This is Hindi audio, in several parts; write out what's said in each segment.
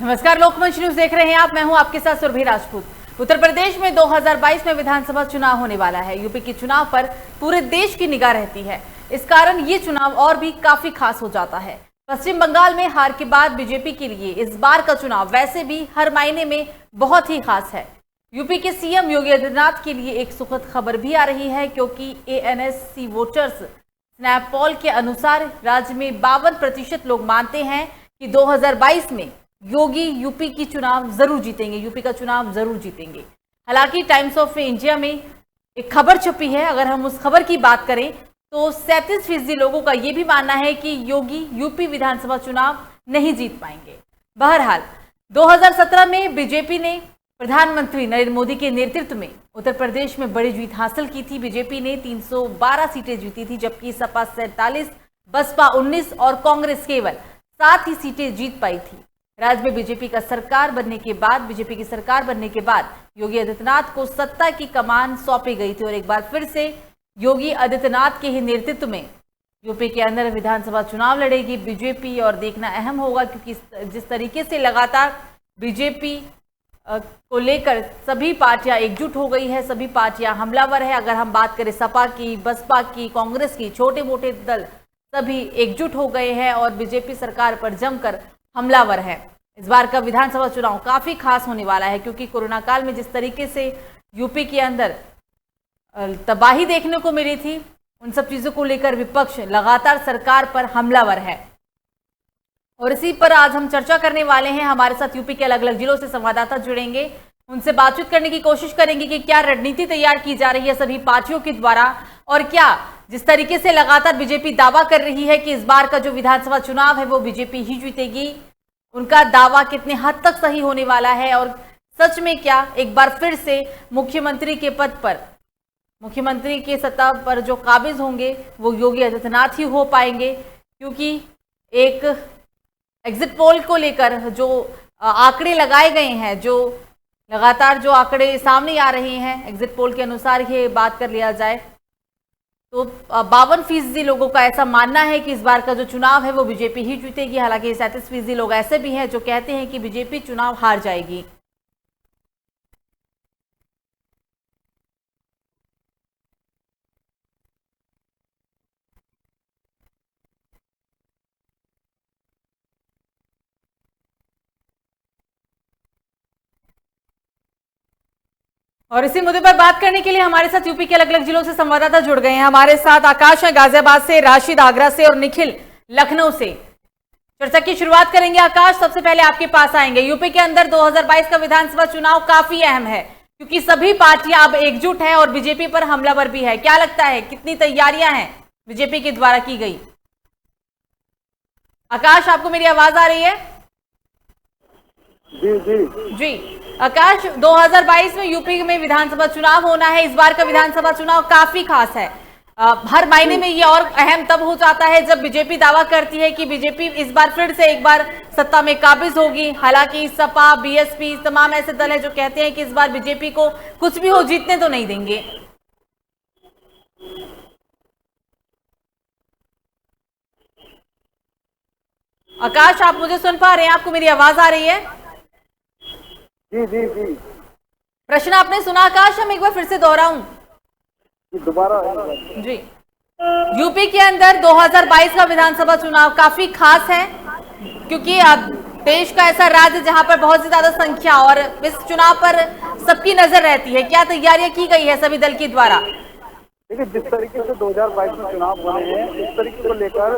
नमस्कार, लोकमंच न्यूज देख रहे हैं आप। मैं हूं आपके साथ सुरभि राजपूत। उत्तर प्रदेश में 2022 में विधानसभा चुनाव होने वाला है। यूपी के चुनाव पर पूरे देश की निगाह रहती है। इस कारण ये चुनाव और भी काफी खास हो जाता है। पश्चिम बंगाल में हार के बाद बीजेपी के लिए इस बार का चुनाव वैसे भी हर मायने में बहुत ही खास है। यूपी के सीएम योगी आदित्यनाथ के लिए एक सुखद खबर भी आ रही है, क्योंकि एएनएस वोटर्स स्नैप पोल के अनुसार राज्य में 52% लोग मानते हैं कि 2022 में योगी यूपी की चुनाव जरूर जीतेंगे, यूपी का चुनाव जरूर जीतेंगे। हालांकि टाइम्स ऑफ इंडिया में एक खबर छपी है। अगर हम उस खबर की बात करें तो 37% लोगों का यह भी मानना है कि योगी यूपी विधानसभा चुनाव नहीं जीत पाएंगे। बहरहाल 2017 में बीजेपी ने प्रधानमंत्री नरेंद्र मोदी के नेतृत्व में उत्तर प्रदेश में बड़ी जीत हासिल की थी। बीजेपी ने 312 सीटें जीती थी, जबकि सपा 47, बसपा 19 और कांग्रेस केवल 7 ही सीटें जीत पाई थी। राज्य में बीजेपी की सरकार बनने के बाद योगी आदित्यनाथ को सत्ता की कमान सौंपी गई थी और एक बार फिर से योगी आदित्यनाथ के ही नेतृत्व में यूपी के अंदर विधानसभा चुनाव लड़ेगी बीजेपी। और देखना अहम होगा, क्योंकि जिस तरीके से लगातार बीजेपी को लेकर सभी पार्टियां एकजुट हो गई है, सभी पार्टियां हमलावर है। अगर हम बात करें सपा की, बसपा की, कांग्रेस की, छोटे मोटे दल सभी एकजुट हो गए हैं और बीजेपी सरकार पर जमकर हमलावर है। इस बार का विधानसभा चुनाव काफी खास होने वाला है, क्योंकि कोरोना काल में जिस तरीके से यूपी के अंदर तबाही देखने को मिली थी, उन सब चीजों को लेकर विपक्ष लगातार सरकार पर हमलावर है। और इसी पर आज हम चर्चा करने वाले हैं। हमारे साथ यूपी के अलग अलग जिलों से संवाददाता जुड़ेंगे, उनसे बातचीत करने की कोशिश करेंगे कि क्या रणनीति तैयार की जा रही है सभी पार्टियों के द्वारा, और क्या जिस तरीके से लगातार बीजेपी दावा कर रही है कि इस बार का जो विधानसभा चुनाव है वो बीजेपी ही जीतेगी, उनका दावा कितने हद तक सही होने वाला है। और सच में क्या एक बार फिर से मुख्यमंत्री के पद पर, मुख्यमंत्री के सत्ता पर जो काबिज होंगे वो योगी आदित्यनाथ ही हो पाएंगे, क्योंकि एक एग्जिट पोल को लेकर जो आंकड़े लगाए गए हैं, जो लगातार जो आंकड़े सामने आ रहे हैं, एग्जिट पोल के अनुसार ये बात कर लिया जाए तो 52% लोगों का ऐसा मानना है कि इस बार का जो चुनाव है वो बीजेपी ही जीतेगी। हालांकि 37% लोग ऐसे भी हैं जो कहते हैं कि बीजेपी चुनाव हार जाएगी। और इसी मुद्दे पर बात करने के लिए हमारे साथ यूपी के अलग अलग जिलों से संवाददाता जुड़ गए हैं। हमारे साथ आकाश है गाजियाबाद से, राशिद आगरा से और निखिल लखनऊ से। चर्चा की शुरुआत करेंगे। आकाश, सबसे पहले आपके पास आएंगे। यूपी के अंदर 2022 का विधानसभा चुनाव काफी अहम है, क्योंकि सभी पार्टियां अब एकजुट है और बीजेपी पर हमलावर भी है। क्या लगता है कितनी तैयारियां हैं बीजेपी के द्वारा की गई? आकाश, आपको मेरी आवाज आ रही है? जी जी जी आकाश, 2022 में यूपी में विधानसभा चुनाव होना है। इस बार का विधानसभा चुनाव काफी खास है। हर मायने में ये और अहम तब हो जाता है जब बीजेपी दावा करती है कि बीजेपी इस बार फिर से एक बार सत्ता में काबिज होगी। हालांकि सपा, बीएसपी, तमाम ऐसे दल है जो कहते हैं कि इस बार बीजेपी को कुछ भी हो जीतने तो नहीं देंगे। आकाश, आप मुझे सुन पा रहे हैं? आपको मेरी आवाज आ रही है? जी जी जी प्रश्न आपने सुना आकाश? हम एक बार फिर से दोहराऊं दोबारा जी। यूपी के अंदर 2022 का विधानसभा चुनाव काफी खास है, क्योंकि अब देश का ऐसा राज्य जहां पर बहुत ज्यादा संख्या और इस चुनाव पर सबकी नजर रहती है। क्या तैयारियां की गई है सभी दल के द्वारा? देखिए, जिस तरीके से 2022 में चुनाव होने हैं, इस तरीके को लेकर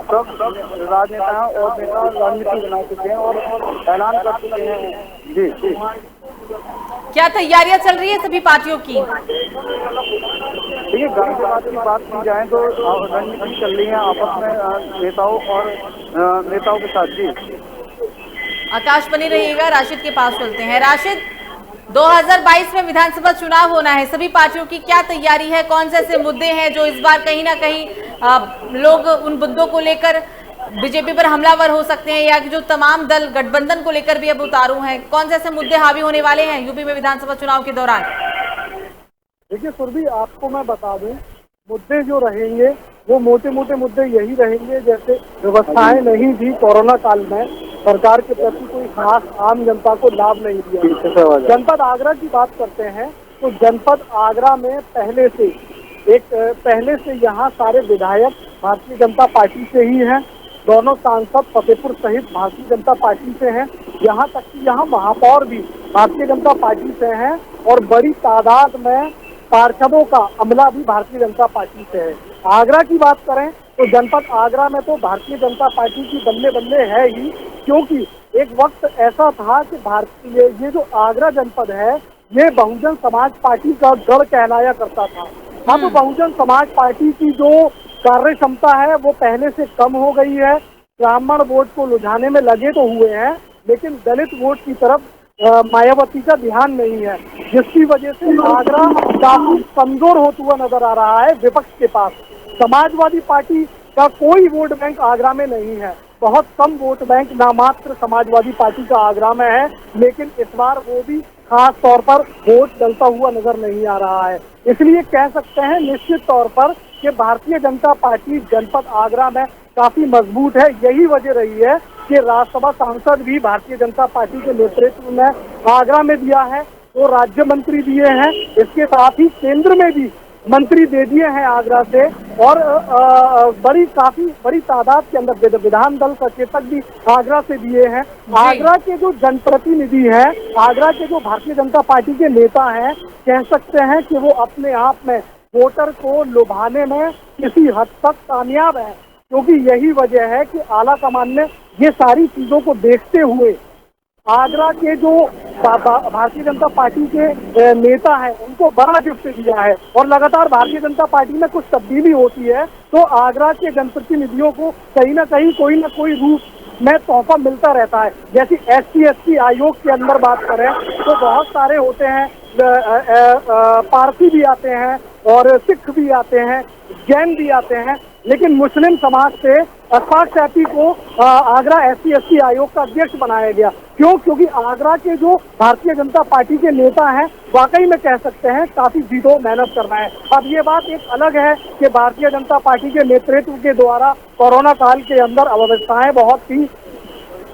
सब राजनेता और नेता रणनीति बना चुके हैं और ऐलान कर चुके हैं। जी जी क्या तैयारियां चल रही है सभी पार्टियों की? देखिए, गाजियाबाद की बात की जाए तो रणनीति चल रही है आपस में नेताओं के साथ। जी आकाश बनी रहिएगा। राशिद के पास चलते हैं। राशिद, 2022 में विधानसभा चुनाव होना है, सभी पार्टियों की क्या तैयारी है? कौन से ऐसे मुद्दे हैं जो इस बार कहीं ना कहीं लोग उन मुद्दों को लेकर बीजेपी पर हमलावर हो सकते हैं, या जो तमाम दल गठबंधन को लेकर भी अब उतारू हैं? कौन से ऐसे मुद्दे हावी होने वाले हैं यूपी में विधानसभा चुनाव के दौरान? देखिए सुरभि, आपको मैं बता दूं, मुद्दे जो रहेंगे वो मोटे मोटे मुद्दे यही रहेंगे, जैसे व्यवस्थाएं नहीं थी कोरोना काल में, सरकार के प्रति कोई खास आम जनता को लाभ नहीं दिया। जनपद आगरा की बात करते हैं तो जनपद आगरा में पहले से यहाँ सारे विधायक भारतीय जनता पार्टी से ही हैं। दोनों सांसद फतेहपुर सहित भारतीय जनता पार्टी से हैं। यहाँ तक कि यहाँ महापौर भी भारतीय जनता पार्टी से हैं और बड़ी तादाद में पार्षदों का अमला भी भारतीय जनता पार्टी से है। आगरा की बात करें तो जनपद आगरा में तो भारतीय जनता पार्टी की बल्ले बल्ले है ही, क्योंकि एक वक्त ऐसा था कि भारतीय ये जो आगरा जनपद है ये बहुजन समाज पार्टी का गढ़ कहलाया करता था। अब बहुजन समाज पार्टी की जो कार्य क्षमता है वो पहले से कम हो गई है। ब्राह्मण वोट को लुभाने में लगे तो हुए हैं, लेकिन दलित वोट की तरफ मायावती का ध्यान नहीं है, जिसकी वजह से आगरा काफी कमजोर होता हुआ नजर आ रहा है विपक्ष के पास। समाजवादी पार्टी का कोई वोट बैंक आगरा में नहीं है, बहुत कम वोट बैंक नामात्र समाजवादी पार्टी का आगरा में है, लेकिन इस बार वो भी खास तौर पर वोट डलता हुआ नजर नहीं आ रहा है। इसलिए कह सकते हैं निश्चित तौर पर कि भारतीय जनता पार्टी जनपद आगरा में काफी मजबूत है। यही वजह रही है कि राज्यसभा सांसद भी भारतीय जनता पार्टी के नेतृत्व में आगरा में दिया है, तो राज्य मंत्री दिए हैं, इसके साथ ही केंद्र में भी मंत्री दे दिए हैं आगरा से, और काफी बड़ी तादाद के अंदर विधान दल सचेतक भी आगरा से दिए हैं। आगरा के जो जनप्रतिनिधि हैं, आगरा के जो भारतीय जनता पार्टी के नेता हैं, कह सकते हैं कि वो अपने आप में वोटर को लुभाने में किसी हद तक कामयाब है, क्योंकि यही वजह है कि आला कमान ने ये सारी चीजों को देखते हुए आगरा के जो भारतीय जनता पार्टी के नेता हैं उनको बड़ा गिफ्ट दिया है। और लगातार भारतीय जनता पार्टी में कुछ तब्दीली होती है तो आगरा के जनप्रतिनिधियों को कहीं ना कोई रूप में तोहफा मिलता रहता है। जैसे SC/ST आयोग के अंदर बात करें तो बहुत सारे होते हैं, पारसी भी आते हैं और सिख भी आते हैं, जैन भी आते हैं, लेकिन मुस्लिम समाज से अशफाक सैफी को आगरा SC/ST आयोग का अध्यक्ष बनाया गया। क्यों? क्योंकि आगरा के जो भारतीय जनता पार्टी के नेता हैं वाकई में कह सकते हैं काफी जीतो मेहनत करना है। अब ये बात एक अलग है कि भारतीय जनता पार्टी के नेतृत्व के द्वारा कोरोना काल के अंदर अव्यवस्थाएं बहुत थी,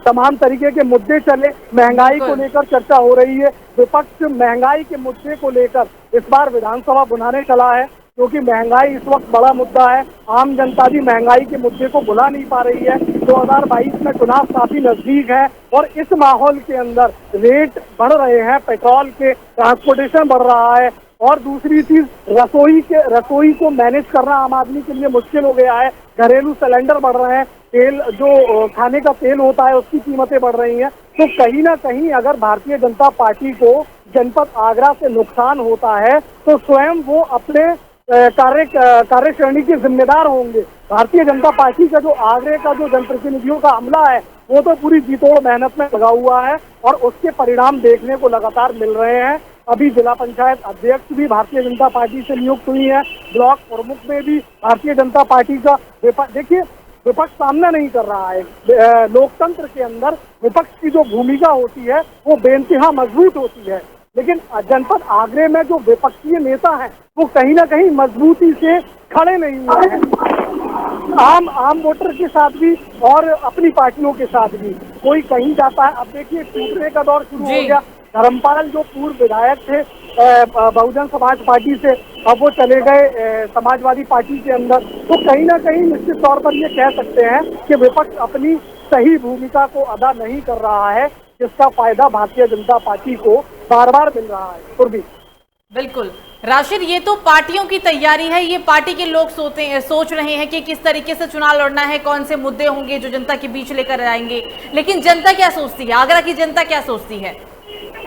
तमाम तरीके के मुद्दे चले, महंगाई को लेकर चर्चा हो रही है। विपक्ष महंगाई के मुद्दे को लेकर इस बार विधानसभा बुलाने चला है, क्योंकि महंगाई इस वक्त बड़ा मुद्दा है। आम जनता भी महंगाई के मुद्दे को भुला नहीं पा रही है। 2022 में चुनाव काफी नजदीक है और इस माहौल के अंदर रेट बढ़ रहे हैं, पेट्रोल के, ट्रांसपोर्टेशन बढ़ रहा है, और दूसरी चीज रसोई को मैनेज करना आम आदमी के लिए मुश्किल हो गया है। घरेलू सिलेंडर बढ़ रहे हैं, तेल जो खाने का तेल होता है उसकी कीमतें बढ़ रही हैं। तो कहीं ना कहीं अगर भारतीय जनता पार्टी को जनपद आगरा से नुकसान होता है तो स्वयं वो अपने कार्यश्रेणी के जिम्मेदार होंगे। भारतीय जनता पार्टी का जो आगरे का जो जनप्रतिनिधियों का अमला है वो तो पूरी जीतोड़ मेहनत में लगा हुआ है और उसके परिणाम देखने को लगातार मिल रहे हैं। अभी जिला पंचायत अध्यक्ष भी भारतीय जनता पार्टी से नियुक्त हुई है, ब्लॉक प्रमुख में भी भारतीय जनता पार्टी का देखिए विपक्ष सामना नहीं कर रहा है। लोकतंत्र के अंदर विपक्ष की जो भूमिका होती है वो बेइंतहा मजबूत होती है, लेकिन जनपद आगरे में जो विपक्षीय नेता हैं वो कहीं ना कहीं मजबूती से खड़े नहीं हुए हैं, आम वोटर के साथ भी और अपनी पार्टियों के साथ भी। कोई कहीं जाता है, अब देखिए टूटने का दौर शुरू हो गया। धर्मपाल जो पूर्व विधायक थे बहुजन समाज पार्टी से, अब वो चले गए समाजवादी पार्टी के अंदर। तो कहीं ना कहीं निश्चित तौर पर ये कह सकते हैं कि विपक्ष अपनी सही भूमिका को अदा नहीं कर रहा है, जिसका फायदा भारतीय जनता पार्टी को बार बार मिल रहा है। पूर्वी बिल्कुल राशिद, ये तो पार्टियों की तैयारी है, ये पार्टी के लोग सोच रहे हैं कि किस तरीके से चुनाव लड़ना है, कौन से मुद्दे होंगे जो जनता के बीच लेकर आएंगे, लेकिन जनता क्या सोचती है, आगरा की जनता क्या सोचती है?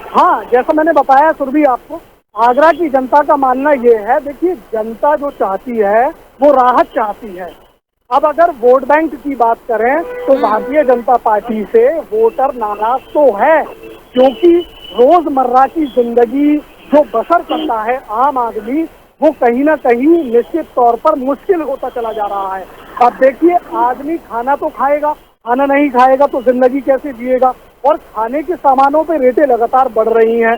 हाँ, जैसा मैंने बताया सुरभि आपको, आगरा की जनता का मानना ये है, देखिए जनता जो चाहती है वो राहत चाहती है। अब अगर वोट बैंक की बात करें तो भारतीय जनता पार्टी से वोटर नाराज तो है, क्योंकि रोजमर्रा की जिंदगी जो बसर करता है आम आदमी वो कहीं ना कहीं निश्चित तौर पर मुश्किल होता चला जा रहा है। अब देखिए आदमी खाना तो खाएगा, खाना नहीं खाएगा तो जिंदगी कैसे जिएगा, और खाने के सामानों पे रेटें लगातार बढ़ रही हैं।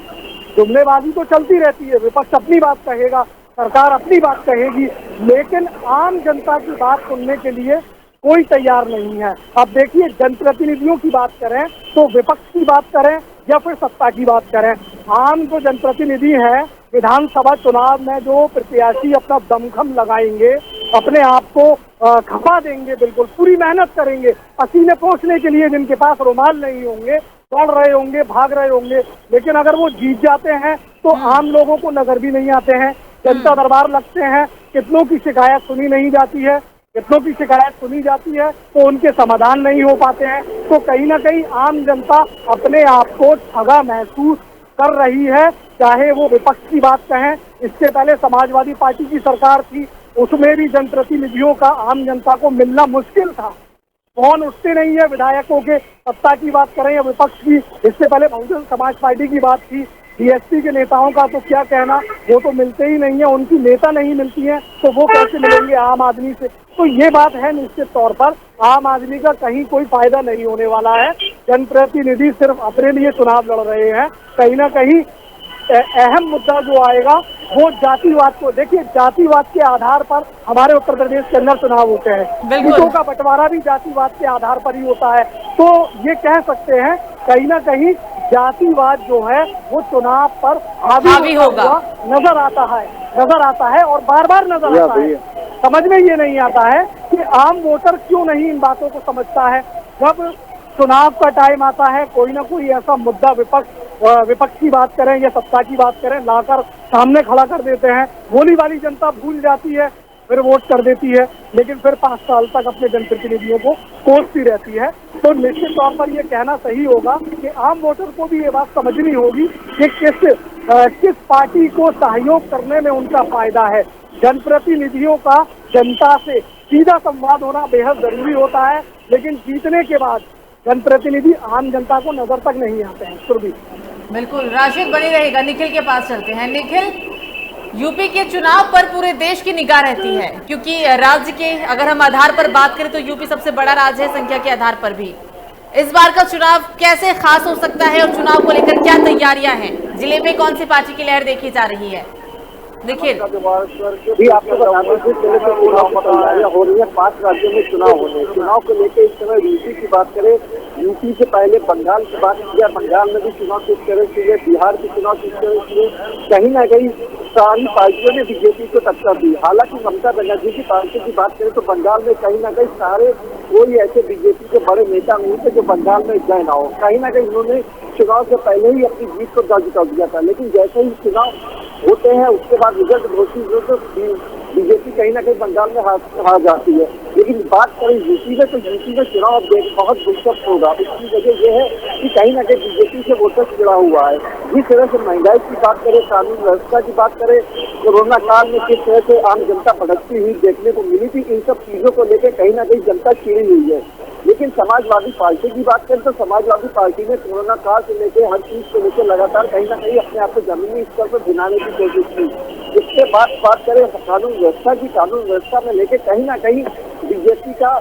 जुमलेबाजी तो चलती रहती है, विपक्ष अपनी बात कहेगा, सरकार अपनी बात कहेगी, लेकिन आम जनता की बात सुनने के लिए कोई तैयार नहीं है। अब देखिए, जनप्रतिनिधियों की बात करें तो विपक्ष की बात करें या फिर सत्ता की बात करें, आम जो जनप्रतिनिधि है विधानसभा चुनाव में जो प्रत्याशी अपना दमखम लगाएंगे, अपने आप को खपा देंगे, बिल्कुल पूरी मेहनत करेंगे, पसीने पोंछने के लिए जिनके पास रुमाल नहीं होंगे, दौड़ रहे होंगे, भाग रहे होंगे, लेकिन अगर वो जीत जाते हैं तो आम लोगों को नजर भी नहीं आते हैं, जनता दरबार लगते हैं, कितनों की शिकायत सुनी नहीं जाती है, कितनों की शिकायत सुनी जाती है तो उनके समाधान नहीं हो पाते हैं। तो कहीं ना कहीं आम जनता अपने आप को ठगा महसूस कर रही है, चाहे वो विपक्ष की बात कहें, इससे पहले समाजवादी पार्टी की सरकार थी, उसमें भी जनप्रतिनिधियों का आम जनता को मिलना मुश्किल था, फोन उठते नहीं है विधायकों के, सत्ता की बात करें या विपक्ष की। इससे पहले बहुजन समाज पार्टी की बात थी, बीएसपी के नेताओं का तो क्या कहना, वो तो मिलते ही नहीं है, उनकी नेता नहीं मिलती है तो वो कैसे मिलेंगे आम आदमी से। तो ये बात है, निश्चित तौर पर आम आदमी का कहीं कोई फायदा नहीं होने वाला है। जनप्रतिनिधि सिर्फ अपने लिए चुनाव लड़ रहे हैं, कहीं ना कहीं अहम मुद्दा जो आएगा वो जातिवाद को, देखिए जातिवाद के आधार पर हमारे उत्तर प्रदेश के अंदर चुनाव होते हैं, सीटों का बंटवारा भी जातिवाद के आधार पर ही होता है। तो ये कह सकते हैं कहीं ना कहीं जातिवाद जो है वो चुनाव पर हावी होगा नजर आता है और बार बार नजर आता है। समझ में ये नहीं आता है कि आम वोटर क्यों नहीं इन बातों को समझता है। जब चुनाव का टाइम आता है, कोई ना कोई ऐसा मुद्दा विपक्ष की बात करें या सत्ता की बात करें, लाकर सामने खड़ा कर देते हैं, भोली वाली जनता भूल जाती है, फिर वोट कर देती है, लेकिन फिर 5 साल तक अपने जनप्रतिनिधियों को कोसती रहती है। तो निश्चित तौर पर यह कहना सही होगा कि आम वोटर को भी ये बात समझनी होगी कि किस पार्टी को सहयोग करने में उनका फायदा है। जनप्रतिनिधियों का जनता से सीधा संवाद होना बेहद जरूरी होता है, लेकिन जीतने के बाद जनप्रतिनिधि आम जनता को नजर तक नहीं आते हैं। सुरभि, बिल्कुल, राशिद बनी रहेगा। निखिल के पास चलते हैं। निखिल, यूपी के चुनाव पर पूरे देश की निगाह रहती है, क्योंकि राज्य के अगर हम आधार पर बात करें तो यूपी सबसे बड़ा राज्य है संख्या के आधार पर भी। इस बार का चुनाव कैसे खास हो सकता है और चुनाव को लेकर क्या तैयारियां हैं? जिले में कौन सी पार्टी की लहर देखी जा रही है? निखिल भी आपको बता दें कि तैयारियां हो रही है, 5 राज्यों में चुनाव हो रहे हैं। चुनाव को लेकर इस समय यूपी की बात करें, यूपी से पहले बंगाल की बात की, बंगाल में भी चुनाव किस तरह से हुए, बिहार के चुनाव किस तरह से हुए, कहीं ना कहीं सारी पार्टियों ने बीजेपी को टक्कर दी। हालांकि ममता बनर्जी की पार्टी की बात करें तो बंगाल में कहीं ना कहीं सारे कोई ऐसे बीजेपी के बड़े नेता नहीं थे जो बंगाल में जय ना हो। कहीं ना कहीं उन्होंने चुनाव से पहले ही अपनी जीत को दर्ज कर दिया था, लेकिन जैसे ही चुनाव होते हैं उसके बाद रिजल्ट घोषित हो तो बीजेपी कहीं ना कहीं बंगाल में हार जाती है। लेकिन बात करें यूपी में तो यूपी में चुनाव अब बहुत दिलचस्प होगा। इसकी वजह यह है कि कहीं ना कहीं बीजेपी से वोटर जुड़ा हुआ है। जिस तरह से महंगाई की बात करें, कानून व्यवस्था की बात करें, कोरोना काल में किस तरह से आम जनता भटकती हुई देखने को मिली थी, इन सब चीजों को लेकर कहीं ना कहीं जनता चिड़ी हुई है। लेकिन समाजवादी पार्टी की बात करें तो समाजवादी पार्टी ने कोरोना काल से लेकर हर चीज को लेकर लगातार कहीं ना कहीं अपने आप को जमीनी स्तर पर गिनाने की कोशिश की। इसके बाद बात करें कानून व्यवस्था की, कानून व्यवस्था में लेकर कहीं ना कहीं बीजेपी का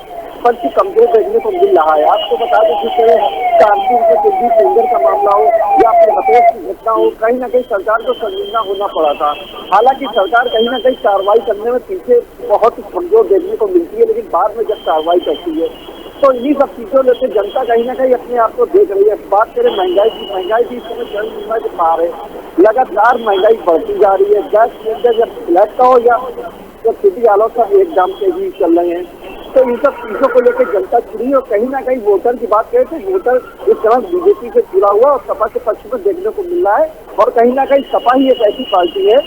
पंच कमजोर देखने को मिल रहा है। आपको बता दें जिस तरह कानपुर के कुलदीप सेंगर का मामला हो या फिर हथेश की घटना हो, कहीं ना कहीं सरकार को संजीदा होना पड़ा था। हालांकि सरकार कहीं ना कहीं कार्रवाई करने में पीछे बहुत कमजोर देखने को मिलती है, लेकिन बाद में जब कार्रवाई करती है तो इन्हीं सब चीजों लेकर जनता कहीं ना कहीं अपने आप को देख रही है। बात करें महंगाई की, महंगाई भी इस समय चरम सीमा के पार है, लगातार महंगाई बढ़ती जा रही है। गैस सिलेंडर जब फ्लैट का हो या सिटी आलो का एक दाम से भी चल रहे हैं, तो इन सब चीजों को लेकर जनता जुड़ी। और कहीं ना कहीं वोटर की बात करें तो वोटर इस समय बीजेपी से जुड़ा हुआ और सपा के पक्ष में देखने को मिल रहा है। और कहीं ना कहीं सपा ही एक ऐसी पार्टी है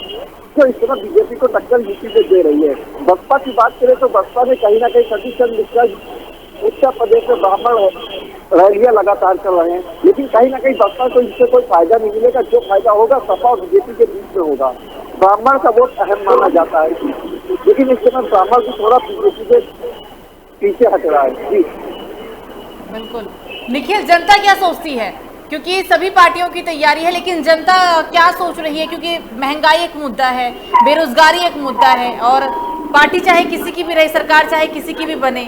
जो इस समय बीजेपी को टक्कर यूपी में दे रही है। बसपा की बात करें तो बसपा ने कहीं ना कहीं सतीश चंद्र मिश्रा उत्तर प्रदेश में ब्राह्मण रैलियां लगातार चल रहे हैं, लेकिन कहीं ना कहीं बसपा को इससे कोई फायदा नहीं मिलेगा। जो फायदा होगा सपा और बीजेपी के बीच में होगा। ब्राह्मण का वोट अहम माना जाता है, लेकिन इस समय ब्राह्मण भी थोड़ा बीजेपी से पीछे हट रहा है। जी बिल्कुल। निखिल, जनता क्या सोचती है? क्योंकि सभी पार्टियों की तैयारी है, लेकिन जनता क्या सोच रही है? क्योंकि महंगाई एक मुद्दा है, बेरोजगारी एक मुद्दा है, और पार्टी चाहे किसी की भी रहे, सरकार चाहे किसी की भी बने,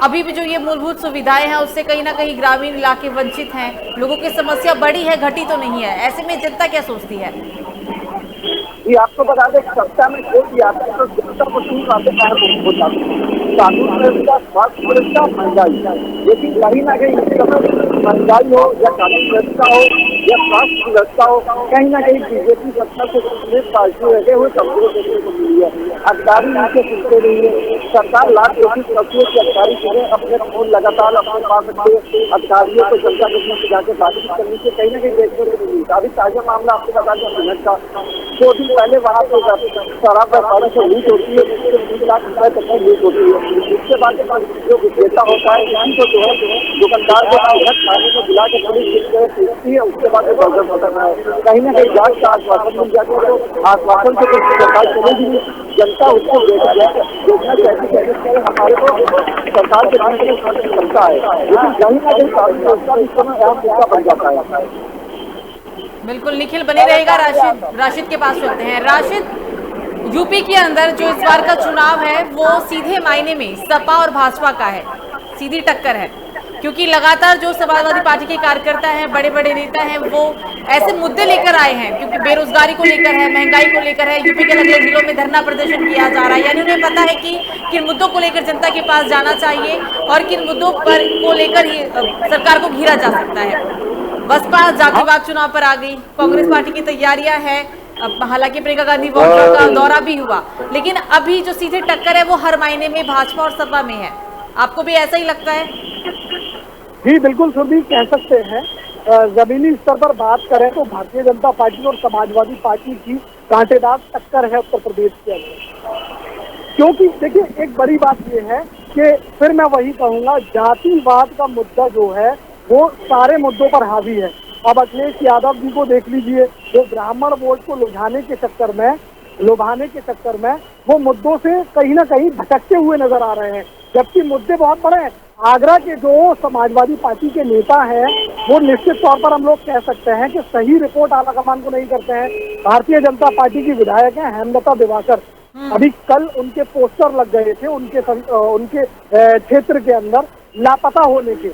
अभी भी जो ये मूलभूत सुविधाएं हैं उससे कहीं ना कहीं ग्रामीण इलाके वंचित हैं। लोगों की समस्या बड़ी है, घटी तो नहीं है। ऐसे में जनता क्या सोचती है? ये आपको बता दें, सत्ता में कोई भी आता है तो जनता को 3 बातें हो जाती है। कानून व्यवस्था, स्वास्थ्य व्यवस्था, महंगाई। लेकिन कहीं ना कहीं इस समय महंगाई हो या कानून व्यवस्था हो या स्वास्थ्य व्यवस्था हो, कहीं ना कहीं बीजेपी सत्ता से कांग्रेस पार्टी लगे हुए कमजोर देखने को मिली है। अधिकारी नीचे सुनते नहीं है। सरकार लाख कोशिश करती है कि अधिकारी चुने अपने फोन लगातार अपने पास रखते, अधिकारियों को जनता जगह से जाकर बातचीत करने से कहीं ना कहीं देखने को मिली। अभी ताजा मामला आपको बता दें मिनट का, 2 दिन पहले वहाँ पे शराब व्यापारी से लूट होती है, जिससे 20 लाख रुपए तक की लूट होती है। इसके बाद जो विक्रेता होता है उसी को जो है दुकानदार को थाने में बुला के पुलिस पूछती है, उसके बाद बर्दाश्त होता है। कहीं ना कहीं जांच का आश्वासन मिल जाता है, तो आश्वासन से कुछ सरकार चलेगी नहीं, जनता उसको देखना चाहती है। हमारे को सरकार के नाम से चलता है, लेकिन कहीं ना कहीं कानून व्यवस्था इस समय अहम मुद्दा बन जाता है। बिल्कुल निखिल बने रहेगा। राशिद के पास चलते हैं। राशिद, यूपी के अंदर जो इस बार का चुनाव है वो सीधे मायने में सपा और भाजपा का है, सीधी टक्कर है, क्योंकि लगातार जो समाजवादी पार्टी के कार्यकर्ता हैं, बड़े बड़े नेता हैं, वो ऐसे मुद्दे लेकर आए हैं, क्योंकि बेरोजगारी को लेकर है, महंगाई को लेकर है, यूपी के अलग अलग जिलों में धरना प्रदर्शन किया जा रहा है। यानी उन्हें पता है कि किन मुद्दों को लेकर जनता के पास जाना चाहिए और किन मुद्दों पर को लेकर ही सरकार को घेरा जा सकता है। बसपा जातिवाद चुनाव पर आ गई, कांग्रेस पार्टी की तैयारियां हैं, हालांकि प्रियंका गांधी वाड्रा का दौरा भी हुआ, लेकिन अभी जो सीधे टक्कर है वो हर मायने में भाजपा और सपा में है। आपको भी ऐसा ही लगता है? जी बिल्कुल सुरभि, कह सकते हैं। जमीनी स्तर पर बात करें तो भारतीय जनता पार्टी और समाजवादी पार्टी की कांटेदार टक्कर है उत्तर प्रदेश के अंदर। क्योंकि देखिए एक बड़ी बात यह है कि फिर मैं वही कहूंगा, जातिवाद का मुद्दा जो है वो सारे मुद्दों पर हावी है। अब अखिलेश यादव जी को देख लीजिए, जो ब्राह्मण वोट को लुभाने के चक्कर में वो मुद्दों से कहीं ना कहीं भटकते हुए नजर आ रहे हैं, जबकि मुद्दे बहुत बड़े हैं। आगरा के जो समाजवादी पार्टी के नेता हैं वो निश्चित तौर पर हम लोग कह सकते हैं कि सही रिपोर्ट आलाकमान को नहीं करते हैं। भारतीय जनता पार्टी की विधायक हैं हेमलता दिवाकर, अभी कल उनके पोस्टर लग गए थे उनके क्षेत्र के अंदर लापता होने के।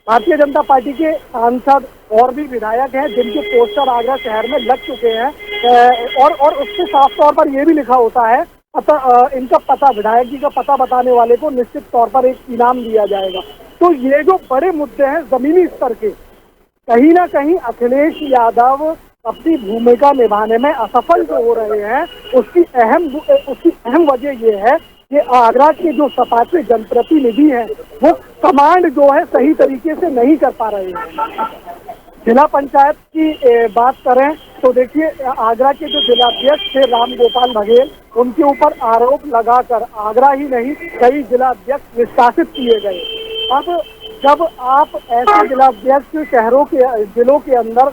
भारतीय जनता पार्टी के सांसद और भी विधायक हैं जिनके पोस्टर आगरा शहर में लग चुके हैं, और उससे साफ तौर पर यह भी लिखा होता है इनका पता, विधायक जी का पता बताने वाले को निश्चित तौर पर एक इनाम दिया जाएगा। तो ये जो बड़े मुद्दे हैं जमीनी स्तर के, कहीं ना कहीं अखिलेश यादव अपनी भूमिका निभाने में असफल जो हो रहे हैं, उसकी अहम वजह यह है कि आगरा के जो सपा के जनप्रतिनिधि हैं वो कमांड जो है सही तरीके से नहीं कर पा रहे हैं। जिला पंचायत की बात करें तो देखिए आगरा के जो जिलाध्यक्ष थे राम गोपाल बघेल, उनके ऊपर आरोप लगाकर आगरा ही नहीं कई जिलाध्यक्ष निष्कासित किए गए। अब जब आप ऐसे जिलाध्यक्ष जिलों के अंदर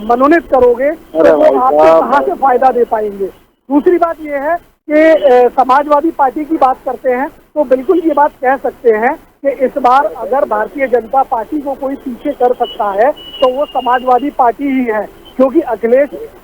मनोनीत करोगे तो वो आपको कहाँ से फायदा दे पाएंगे। दूसरी बात यह है कि समाजवादी पार्टी की बात करते हैं तो बिल्कुल ये बात कह सकते हैं कि इस बार अगर भारतीय जनता पार्टी को कोई पीछे कर सकता है तो वो समाजवादी पार्टी ही है, क्योंकि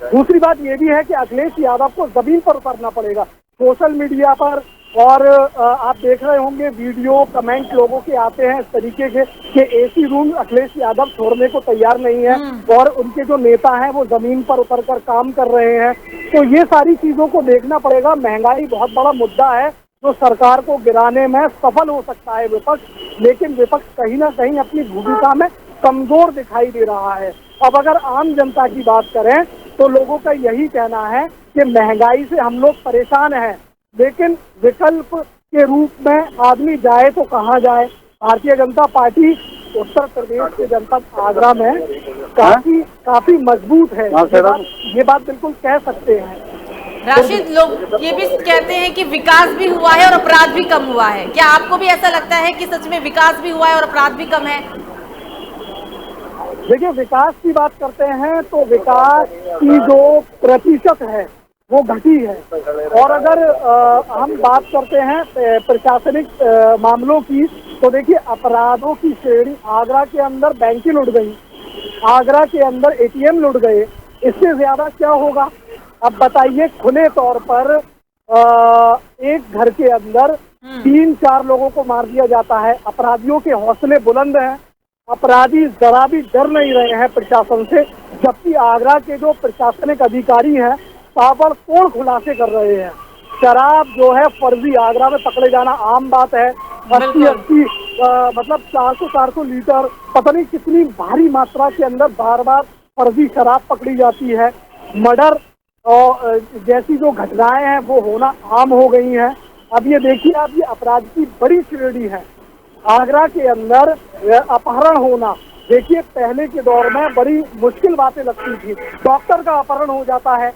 दूसरी बात ये भी है कि अखिलेश यादव को जमीन पर उतरना पड़ेगा। सोशल मीडिया पर और आप देख रहे होंगे वीडियो कमेंट लोगों के आते हैं इस तरीके के कि एसी रूम अखिलेश यादव छोड़ने को तैयार नहीं है और उनके जो नेता हैं वो जमीन पर उतरकर काम कर रहे हैं। तो ये सारी चीजों को देखना पड़ेगा। महंगाई बहुत बड़ा मुद्दा है जो सरकार को गिराने में सफल हो सकता है विपक्ष, लेकिन विपक्ष कहीं ना कहीं अपनी भूमिका में कमजोर दिखाई दे रहा है। अब अगर आम जनता की बात करें तो लोगों का यही कहना है कि महंगाई से हम लोग परेशान हैं, लेकिन विकल्प के रूप में आदमी जाए तो कहाँ जाए। भारतीय जनता पार्टी उत्तर प्रदेश के जनपद आगरा में काफी मजबूत है, ये बात बिल्कुल कह सकते हैं। राशिद, लोग ये भी कहते हैं कि विकास भी हुआ है और अपराध भी कम हुआ है, क्या आपको भी ऐसा लगता है कि सच में विकास भी हुआ है और अपराध भी कम है? देखिए विकास की बात करते हैं तो विकास की जो प्रतिशत है वो घटी है, और अगर हम बात करते हैं प्रशासनिक मामलों की तो देखिए अपराधों की श्रेणी, आगरा के अंदर बैंकें लुट गई, आगरा के अंदर एटीएम लुट गए, इससे ज्यादा क्या होगा? अब बताइए, खुले तौर पर एक घर के अंदर 3-4 लोगों को मार दिया जाता है। अपराधियों के हौसले बुलंद हैं, अपराधी जरा भी डर नहीं रहे हैं प्रशासन से, जबकि आगरा के जो प्रशासनिक अधिकारी हैं ताबड़तोड़ खुलासे कर रहे हैं। शराब जो है फर्जी आगरा में पकड़े जाना आम बात है। 80 मतलब 400 लीटर पता नहीं कितनी भारी मात्रा के अंदर बार बार फर्जी शराब पकड़ी जाती है। मर्डर और जैसी जो घटनाएं हैं वो होना आम हो गई हैं। अब ये देखिए, आप ये अपराध की बड़ी श्रेणी है। आगरा के अंदर अपहरण होना, देखिए पहले के दौर में बड़ी मुश्किल बातें लगती थी, डॉक्टर का अपहरण हो जाता है।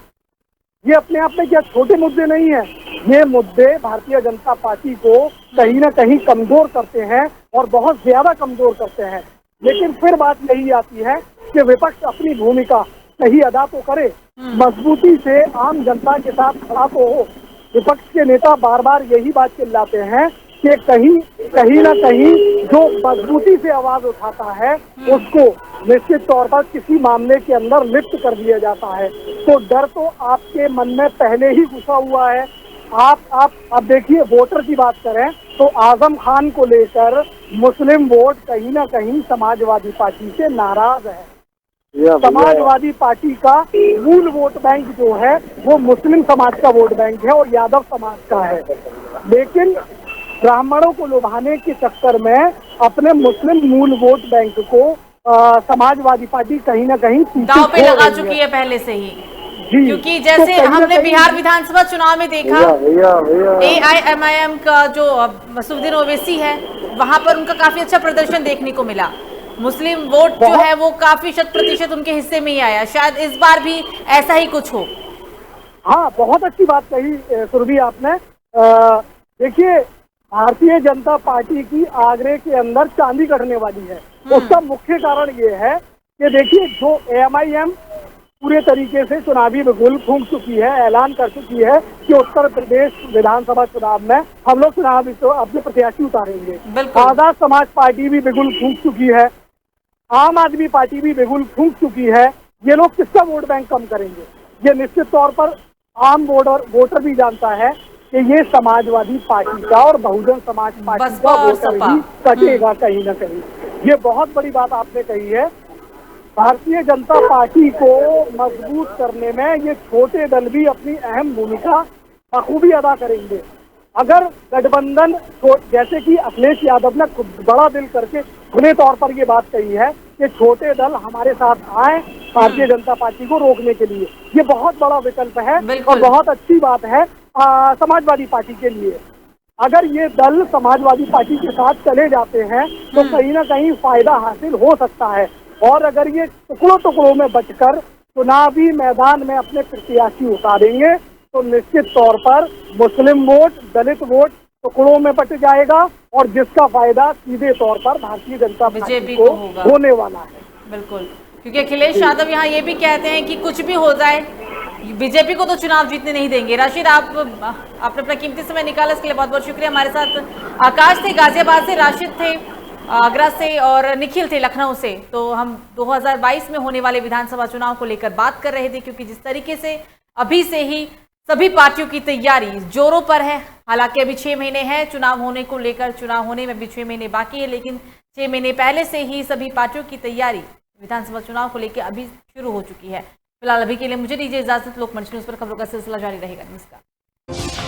ये अपने आप में क्या छोटे मुद्दे नहीं है, ये मुद्दे भारतीय जनता पार्टी को कहीं ना कहीं कमजोर करते हैं और बहुत ज्यादा कमजोर करते हैं। लेकिन फिर बात यही आती है कि विपक्ष अपनी भूमिका सही अदा तो करे, मजबूती से आम जनता के साथ खड़ा तो हो। विपक्ष के नेता बार बार यही बात चिल्लाते हैं कि कहीं ना कहीं जो मजबूती से आवाज उठाता है उसको निश्चित तौर पर किसी मामले के अंदर लिप्त कर दिया जाता है। तो डर तो आपके मन में पहले ही घुसा हुआ है। आप अब देखिए, वोटर की बात करें तो आजम खान को लेकर मुस्लिम वोट कहीं ना कहीं समाजवादी पार्टी से नाराज है। समाजवादी पार्टी का मूल वोट बैंक जो है वो मुस्लिम समाज का वोट बैंक है और यादव समाज का है। लेकिन ब्राह्मणों को लुभाने के चक्कर में अपने मुस्लिम मूल वोट बैंक को समाजवादी पार्टी कहीं ना कहीं दांव पे लगा चुकी है पहले से ही। क्योंकि जैसे तो हमने बिहार विधानसभा चुनाव में देखा, AIMIM का जो मसूदुद्दीन ओवैसी है वहां पर उनका काफी अच्छा प्रदर्शन देखने को मिला। मुस्लिम वोट जो है वो काफी 100% उनके हिस्से में ही आया। शायद इस बार भी ऐसा ही कुछ हो। हाँ, बहुत अच्छी बात कही सुरभि आपने। देखिए, भारतीय जनता पार्टी की आगरे के अंदर चांदी कटने वाली है। उसका मुख्य कारण ये है कि देखिए, जो AIMIM पूरे तरीके से चुनावी बिगुल फूंक चुकी है, ऐलान कर चुकी है कि उत्तर प्रदेश विधानसभा चुनाव में हम लोग चुनाव तो अपने प्रत्याशी उतारेंगे। आजाद समाज पार्टी भी बिगुल फूंक चुकी है, आम आदमी पार्टी भी बिगुल फूंक चुकी है। ये लोग किसका वोट बैंक कम करेंगे? ये निश्चित तौर पर आम वोटर भी जानता है कि ये समाजवादी पार्टी का और बहुजन समाज पार्टी का वोटर ही कटेगा कहीं ना कहीं। ये बहुत बड़ी बात आपने कही है। भारतीय जनता पार्टी को मजबूत करने में ये छोटे दल भी अपनी अहम भूमिका बखूबी अदा करेंगे। अगर गठबंधन, जैसे कि अखिलेश यादव ने बड़ा दिल करके खुले तौर पर ये बात कही है कि छोटे दल हमारे साथ आए भारतीय जनता पार्टी को रोकने के लिए, ये बहुत बड़ा विकल्प है और बहुत अच्छी बात है समाजवादी पार्टी के लिए। अगर ये दल समाजवादी पार्टी के साथ चले जाते हैं तो कहीं ना कहीं फायदा हासिल हो सकता है। और अगर ये टुकड़ों में बचकर चुनावी मैदान में अपने प्रत्याशी उतारेंगे तो निश्चित तौर पर मुस्लिम वोट, दलित वोट टुकड़ों में बट जाएगा और जिसका फायदा सीधे तौर पर भारतीय जनता पार्टी को होने वाला है। बिल्कुल, क्योंकि अखिलेश यादव यहाँ ये भी कहते हैं कि कुछ भी हो जाए बीजेपी को तो चुनाव जीतने नहीं देंगे। राशिद, आपने अपना कीमती समय निकाला, इसके लिए बहुत बहुत शुक्रिया। हमारे साथ आकाश थे गाजियाबाद से, राशिद थे आगरा से और निखिल थे लखनऊ से। तो हम 2022 में होने वाले विधानसभा चुनाव को लेकर बात कर रहे थे, क्योंकि जिस तरीके से अभी से ही सभी पार्टियों की तैयारी जोरों पर है। हालांकि अभी 6 महीने हैं चुनाव होने को लेकर, चुनाव होने में भी 6 महीने बाकी है, लेकिन 6 महीने पहले से ही सभी पार्टियों की तैयारी विधानसभा चुनाव को लेकर अभी शुरू हो चुकी है। फिलहाल अभी के लिए मुझे दीजिए इजाजत। लोकमंच न्यूज पर खबरों का सिलसिला जारी रहेगा। नमस्कार।